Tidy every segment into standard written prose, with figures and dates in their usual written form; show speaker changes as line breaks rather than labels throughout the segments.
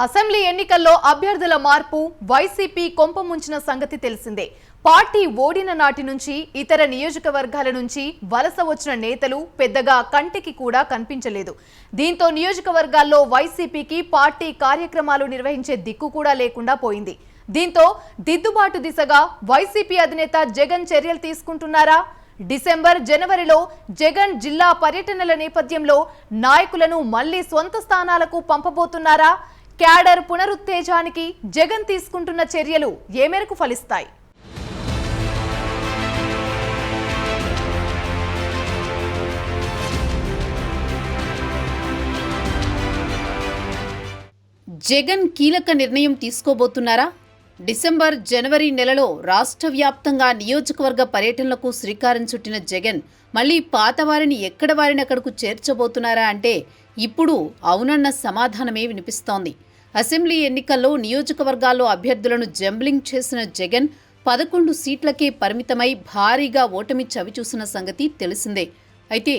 Assembly ఎన్నికల్లో అభ్యర్థుల మార్పు వైసీపీ కొంపముంచిన సంగతి తెలిసిందే. పార్టీ ఓడిన నాటి నుంచి ఇతర నియోజకవర్గాల నుంచి వలస వచ్చిన నేతలు పెద్దగా కంటికి కూడా కనిపించలేదు. దీంతో నియోజకవర్గాల్లో వైసీపీకి పార్టీ కార్యక్రమాలు నిర్వహించే దిక్కు కూడా లేకుండా పోయింది. దీంతో దిద్దుబాటు దిశగా వైసీపీ అధినేత జగన్ చర్యలు తీసుకుంటున్నారా? డిసెంబర్, జనవరిలో జగన్ జిల్లా పర్యటనల నేపథ్యంలో నాయకులను మళ్లీ సొంత స్థానాలకు పంపబోతున్నారా? క్యాడర్ పునరుత్తేజానికి జగన్ తీసుకుంటున్న చర్యలు ఏ మేరకు ఫలిస్తాయి? జగన్ కీలక నిర్ణయం తీసుకోబోతున్నారా? డిసెంబర్, జనవరి నెలలో రాష్ట్ర వ్యాప్తంగా నియోజకవర్గ పర్యటనలకు శ్రీకారం చుట్టిన జగన్ మళ్లీ పాతవారిని ఎక్కడ వారిని అక్కడకు చేర్చబోతున్నారా అంటే ఇప్పుడు అవునన్న సమాధానమే వినిపిస్తోంది. అసెంబ్లీ ఎన్నికల్లో నియోజకవర్గాల్లో అభ్యర్థులను జంబ్లింగ్ చేసిన జగన్ 11 సీట్లకే పరిమితమై భారీగా ఓటమి చవిచూసిన సంగతి తెలిసిందే. అయితే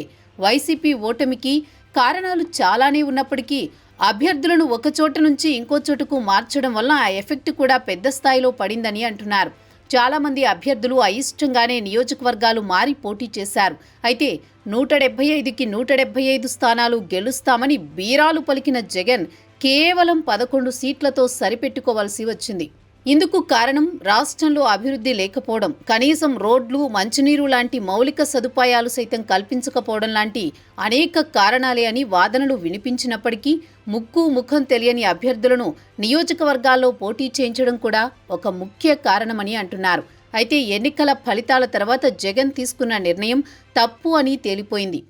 వైసీపీ ఓటమికి కారణాలు చాలానే ఉన్నప్పటికీ అభ్యర్థులను ఒక చోట నుంచి ఇంకో చోటుకు మార్చడం వల్ల ఆ ఎఫెక్ట్ కూడా పెద్ద స్థాయిలో పడిందని అంటున్నారు. చాలామంది అభ్యర్థులు అయిష్టంగానే నియోజకవర్గాలు మారి పోటీ చేశారు. అయితే 175కి 175 స్థానాలు గెలుస్తామని బీరాలు పలికిన జగన్ కేవలం 11 సీట్లతో సరిపెట్టుకోవాల్సి వచ్చింది. ఇందుకు కారణం రాష్ట్రంలో అభివృద్ధి లేకపోవడం, కనీసం రోడ్లు, మంచినీరు లాంటి మౌలిక సదుపాయాలు సైతం కల్పించకపోవడం లాంటి అనేక కారణాలే అని వాదనలు వినిపించినప్పటికీ ముక్కు ముఖం తెలియని అభ్యర్థులను నియోజకవర్గాల్లో పోటీ చేయించడం కూడా ఒక ముఖ్య కారణమని అంటున్నారు. అయితే ఎన్నికల ఫలితాల తర్వాత జగన్ తీసుకున్న నిర్ణయం తప్పు అని తేలిపోయింది.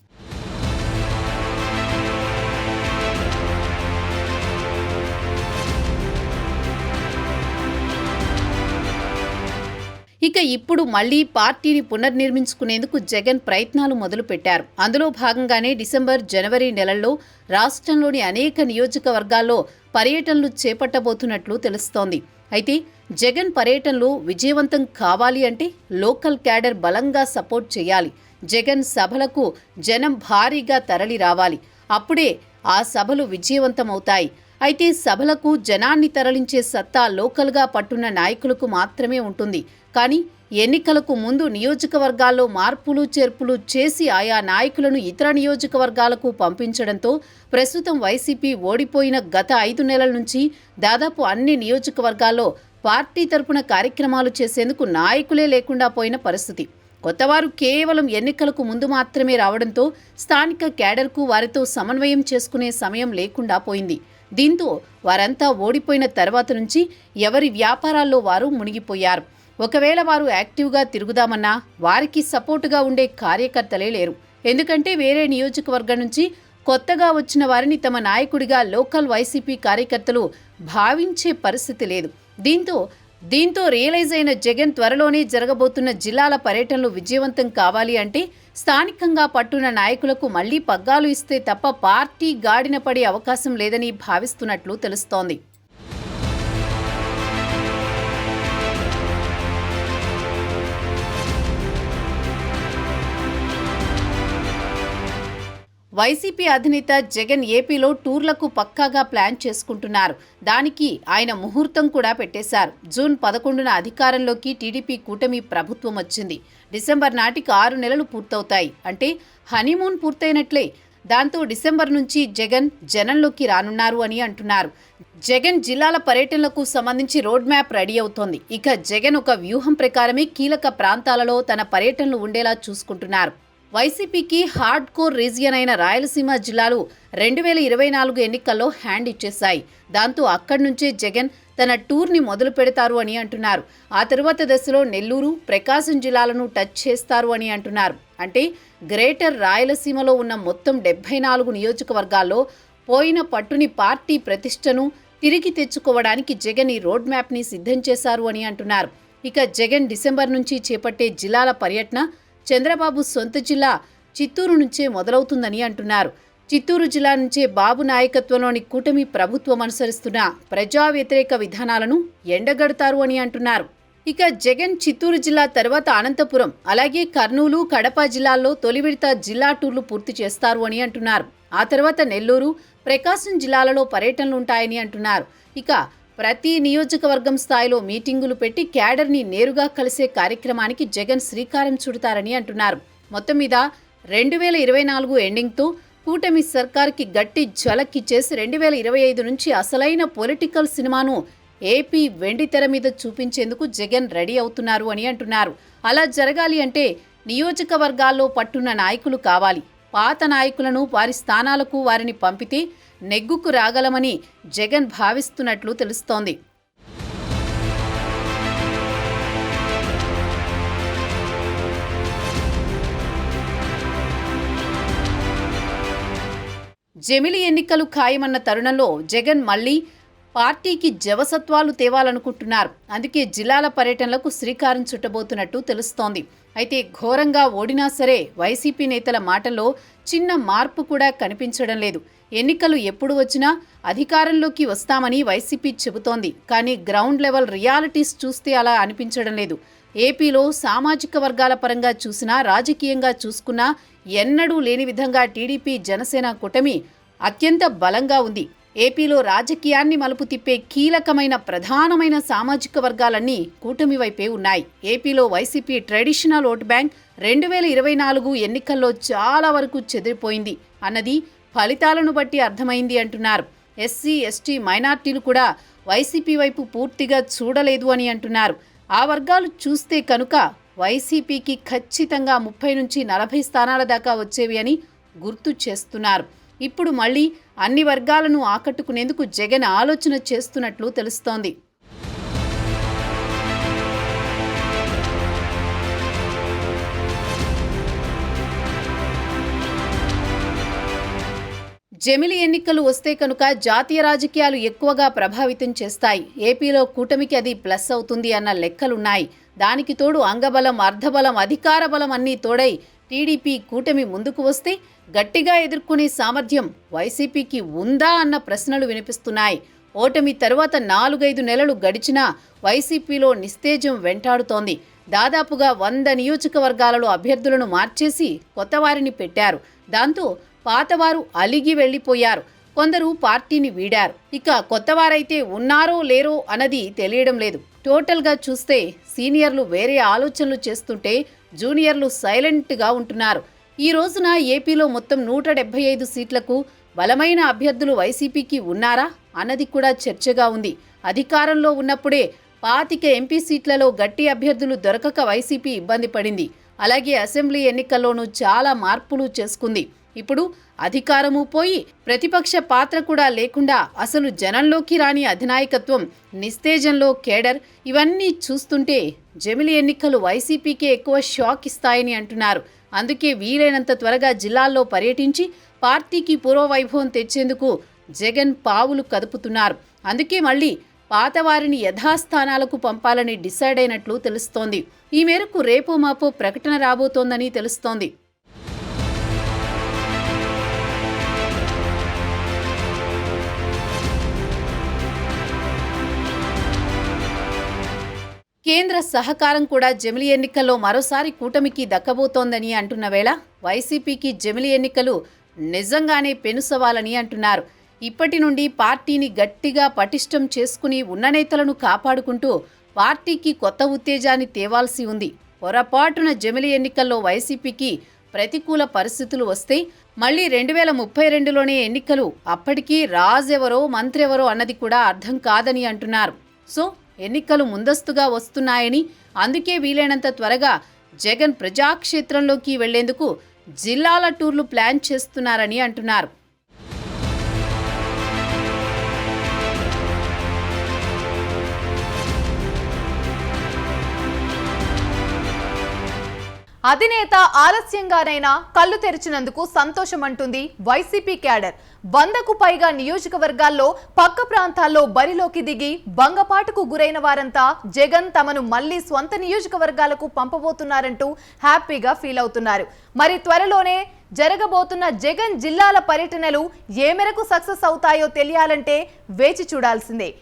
ఇక ఇప్పుడు మళ్లీ పార్టీని పునర్నిర్మించుకునేందుకు జగన్ ప్రయత్నాలు మొదలుపెట్టారు. అందులో భాగంగానే డిసెంబర్, జనవరి నెలల్లో రాష్ట్రంలోని అనేక నియోజకవర్గాల్లో పర్యటనలు చేపట్టబోతున్నట్లు తెలుస్తోంది. అయితే జగన్ పర్యటనలు విజయవంతం కావాలి అంటే లోకల్ క్యాడర్ బలంగా సపోర్ట్ చేయాలి. జగన్ సభలకు జనం భారీగా తరలి రావాలి. అప్పుడే ఆ సభలు విజయవంతమవుతాయి. అయితే సభలకు జనాన్ని తరలించే సత్తా లోకల్గా పట్టున్న నాయకులకు మాత్రమే ఉంటుంది. కానీ ఎన్నికలకు ముందు నియోజకవర్గాల్లో మార్పులు చేర్పులు చేసి ఆయా నాయకులను ఇతర నియోజకవర్గాలకు పంపించడంతో ప్రస్తుతం వైసీపీ ఓడిపోయిన గత 5 నెలల నుంచి దాదాపు అన్ని నియోజకవర్గాల్లో పార్టీ తరపున కార్యక్రమాలు చేసేందుకు నాయకులే లేకుండా పోయిన పరిస్థితి. కొత్తవారు కేవలం ఎన్నికలకు ముందు మాత్రమే రావడంతో స్థానిక క్యాడర్కు వారితో సమన్వయం చేసుకునే సమయం లేకుండా పోయింది. దీంతో వారంతా ఓడిపోయిన తర్వాత నుంచి ఎవరి వ్యాపారాల్లో వారు మునిగిపోయారు. ఒకవేళ వారు యాక్టివ్గా తిరుగుదామన్నా వారికి సపోర్టుగా ఉండే కార్యకర్తలే లేరు. ఎందుకంటే వేరే నియోజకవర్గం నుంచి కొత్తగా వచ్చిన వారిని తమ నాయకుడిగా లోకల్ వైసీపీ కార్యకర్తలు భావించే పరిస్థితి లేదు. దీంతో రియలైజ్ అయిన జగన్ త్వరలోనే జరగబోతున్న జిల్లాల పర్యటనలు విజయవంతం కావాలి అంటే స్థానికంగా పట్టున్న నాయకులకు మళ్లీ పగ్గాలు ఇస్తే తప్ప పార్టీ గాడిన పడే అవకాశం లేదని భావిస్తున్నట్లు తెలుస్తోంది. వైసీపీ అధినేత జగన్ ఏపీలో టూర్లకు పక్కాగా ప్లాన్ చేసుకుంటున్నారు. దానికి ఆయన ముహూర్తం కూడా పెట్టేశారు. జూన్ 11న అధికారంలోకి టీడీపీ కూటమి ప్రభుత్వం వచ్చింది. డిసెంబర్ నాటికి 6 నెలలు పూర్తవుతాయి. అంటే హనీమూన్ పూర్తయినట్లే. దాంతో డిసెంబర్ నుంచి జగన్ జనంలోకి రానున్నారు అని అంటున్నారు. జగన్ జిల్లాల పర్యటనలకు సంబంధించి రోడ్ మ్యాప్ రెడీ అవుతోంది. ఇక జగన్ ఒక వ్యూహం ప్రకారమే కీలక ప్రాంతాలలో తన పర్యటనలు ఉండేలా చూసుకుంటున్నారు. వైసీపీకి హార్డ్ కోర్ రీజియన్ అయిన రాయలసీమ జిల్లాలు 2024 ఎన్నికల్లో హ్యాండ్ ఇచ్చేశాయి. దాంతో అక్కడి నుంచే జగన్ తన టూర్ని మొదలు పెడతారు అని అంటున్నారు. ఆ తరువాత దశలో నెల్లూరు, ప్రకాశం జిల్లాలను టచ్ చేస్తారు అని అంటున్నారు. అంటే గ్రేటర్ రాయలసీమలో ఉన్న మొత్తం 74 నియోజకవర్గాల్లో పోయిన పట్టుని, పార్టీ ప్రతిష్టను తిరిగి తెచ్చుకోవడానికి జగన్ ఈ రోడ్ మ్యాప్ని సిద్ధం చేశారు అని అంటున్నారు. ఇక జగన్ డిసెంబర్ నుంచి చేపట్టే జిల్లాల పర్యటన చంద్రబాబు సొంత జిల్లా చిత్తూరు నుంచే మొదలవుతుందని అంటున్నారు. చిత్తూరు జిల్లా నుంచే బాబు నాయకత్వంలోని కూటమి ప్రభుత్వం అనుసరిస్తున్న ప్రజా వ్యతిరేక విధానాలను ఎండగడతారు అని అంటున్నారు. ఇక జగన్ చిత్తూరు జిల్లా తర్వాత అనంతపురం, అలాగే కర్నూలు, కడప జిల్లాల్లో తొలి విడత జిల్లా టూర్లు పూర్తి చేస్తారు అని అంటున్నారు. ఆ తర్వాత నెల్లూరు, ప్రకాశం జిల్లాలలో పర్యటనలు ఉంటాయని అంటున్నారు. ఇక ప్రతి నియోజకవర్గం స్థాయిలో మీటింగులు పెట్టి క్యాడర్ని నేరుగా కలిసే కార్యక్రమానికి జగన్ శ్రీకారం చుడతారని అంటున్నారు. మొత్తం మీద 2024 ఎండింగ్తో కూటమి సర్కార్కి గట్టి ఝలక్ ఇచ్చేసి 2025 నుంచి అసలైన పొలిటికల్ సినిమాను ఏపీ వెండితెర మీద చూపించేందుకు జగన్ రెడీ అవుతున్నారు అని అంటున్నారు. అలా జరగాలి అంటే నియోజకవర్గాల్లో పట్టున్న నాయకులు కావాలి. పాత నాయకులను వారి స్థానాలకు వారిని పంపితే నెగ్గుకు రాగలమని జగన్ భావిస్తున్నట్లు తెలుస్తోంది. జమిలి ఎన్నికలు ఖాయమన్న తరుణంలో జగన్ మళ్లీ పార్టీకి జవసత్వాలు తేవాలనుకుంటున్నారు. అందుకే జిల్లాల పర్యటనలకు శ్రీకారం చుట్టబోతున్నట్టు తెలుస్తోంది. అయితే ఘోరంగా ఓడినా సరే వైసీపీ నేతల మాటల్లో చిన్న మార్పు కూడా కనిపించడం లేదు. ఎన్నికలు ఎప్పుడు వచ్చినా అధికారంలోకి వస్తామని వైసీపీ చెబుతోంది. కానీ గ్రౌండ్ లెవెల్ రియాలిటీస్ చూస్తే అలా అనిపించడం లేదు. ఏపీలో సామాజిక వర్గాల పరంగా చూసినా, రాజకీయంగా చూసుకున్నా ఎన్నడూ లేని విధంగా టీడీపీ జనసేన కూటమి అత్యంత బలంగా ఉంది. ఏపీలో రాజకీయాన్ని మలుపు తిప్పే కీలకమైన ప్రధానమైన సామాజిక వర్గాలన్నీ కూటమి వైపే ఉన్నాయి. ఏపీలో వైసీపీ ట్రెడిషనల్ ఓట్ బ్యాంక్ 2024 ఎన్నికల్లో చాలా వరకు చెదిరిపోయింది అన్నది ఫలితాలను బట్టి అర్థమైంది అంటున్నారు. ఎస్సీ, ఎస్టీ, మైనార్టీలు కూడా వైసీపీ వైపు పూర్తిగా చూడలేదు అని అంటున్నారు. ఆ వర్గాలు చూస్తే కనుక వైసీపీకి ఖచ్చితంగా 30 నుంచి 40 స్థానాల దాకా వచ్చేవి అని గుర్తు చేస్తున్నారు. ఇప్పుడు మళ్లీ అన్ని వర్గాలను ఆకట్టుకునేందుకు జగన్ ఆలోచన చేస్తున్నట్లు తెలుస్తోంది. జమిలి ఎన్నికలు వస్తే కనుక జాతీయ రాజకీయాలు ఎక్కువగా ప్రభావితం చేస్తాయి. ఏపీలో కూటమికి అది ప్లస్ అవుతుంది అన్న లెక్కలున్నాయి. దానికి తోడు అంగబలం, అర్ధబలం, అధికార బలం అన్నీ తోడై టీడీపీ కూటమి ముందుకు వస్తే గట్టిగా ఎదుర్కొనే సామర్థ్యం వైసీపీకి ఉందా అన్న ప్రశ్నలు వినిపిస్తున్నాయి. ఓటమి తరువాత 4-5 నెలలు గడిచినా వైసీపీలో నిస్తేజం వెంటాడుతోంది. దాదాపుగా 100 నియోజకవర్గాలలో అభ్యర్థులను మార్చేసి కొత్తవారిని పెట్టారు. దాంతో పాతవారు అలిగి వెళ్లిపోయారు. కొందరు పార్టీని వీడారు. ఇక కొత్తవారైతే ఉన్నారో లేరో అన్నది తెలియడం లేదు. టోటల్గా చూస్తే సీనియర్లు వేరే ఆలోచనలు చేస్తుంటే జూనియర్లు సైలెంట్గా ఉంటున్నారు. ఈ రోజున ఏపీలో మొత్తం 175 సీట్లకు బలమైన అభ్యర్థులు వైసీపీకి ఉన్నారా అన్నది కూడా చర్చగా ఉంది. అధికారంలో ఉన్నప్పుడే 25 ఎంపీ సీట్లలో గట్టి అభ్యర్థులు దొరకక వైసీపీ ఇబ్బంది పడింది. అలాగే అసెంబ్లీ ఎన్నికల్లోనూ చాలా మార్పులు చేసుకుంది. ఇప్పుడు అధికారము పోయి ప్రతిపక్ష పాత్ర కూడా లేకుండా అసలు జనంలోకి రాని అధినాయకత్వం, నిస్తేజంలో కేడర్, ఇవన్నీ చూస్తుంటే జమిలి ఎన్నికలు వైసీపీకే ఎక్కువ షాక్ ఇస్తాయని అంటున్నారు. అందుకే వీలైనంత త్వరగా జిల్లాల్లో పర్యటించి పార్టీకి పూర్వవైభవం తెచ్చేందుకు జగన్ పావులు కదుపుతున్నారు. అందుకే మళ్ళీ పాతవారిని యథాస్థానాలకు పంపాలని డిసైడ్ అయినట్లు తెలుస్తోంది. ఈ మేరకు రేపో మాపో ప్రకటన రాబోతోందని తెలుస్తోంది. కేంద్ర సహకారం కూడా జమిలి ఎన్నికల్లో మరోసారి కూటమికి దక్కబోతోందని అంటున్న వేళ వైసీపీకి జమిలి ఎన్నికలు నిజంగానే పెనుసవాలని అంటున్నారు. ఇప్పటి నుండి పార్టీని గట్టిగా పటిష్టం చేసుకుని ఉన్న నేతలను కాపాడుకుంటూ పార్టీకి కొత్త ఉత్తేజాన్ని తేవాల్సి ఉంది. పొరపాటున జమిలి ఎన్నికల్లో వైసీపీకి ప్రతికూల పరిస్థితులు వస్తే మళ్లీ 2032లోనే ఎన్నికలు. అప్పటికీ రాజెవరో మంత్రెవరో అన్నది కూడా అర్థం కాదని అంటున్నారు. సో ఎన్నికలు ముందస్తుగా వస్తున్నాయని, అందుకే వీలైనంత త్వరగా జగన్ ప్రజాక్షేత్రంలోకి వెళ్లేందుకు జిల్లాల టూర్లు ప్లాన్ చేస్తున్నారని అంటున్నారు.
అధినేత ఆలస్యంగానైనా కళ్ళు తెరిచినందుకు సంతోషమంటుంది వైసీపీ క్యాడర్. 100కు పైగా నియోజకవర్గాల్లో పక్క ప్రాంతాల్లో బరిలోకి దిగి భంగపాటుకు గురైన వారంతా జగన్ తమను మళ్లీ స్వంత నియోజకవర్గాలకు పంపబోతున్నారంటూ హ్యాపీగా ఫీల్ అవుతున్నారు. మరి త్వరలోనే జరగబోతున్న జగన్ జిల్లాల పర్యటనలు ఏ మేరకు సక్సెస్ అవుతాయో తెలియాలంటే వేచి చూడాల్సిందే.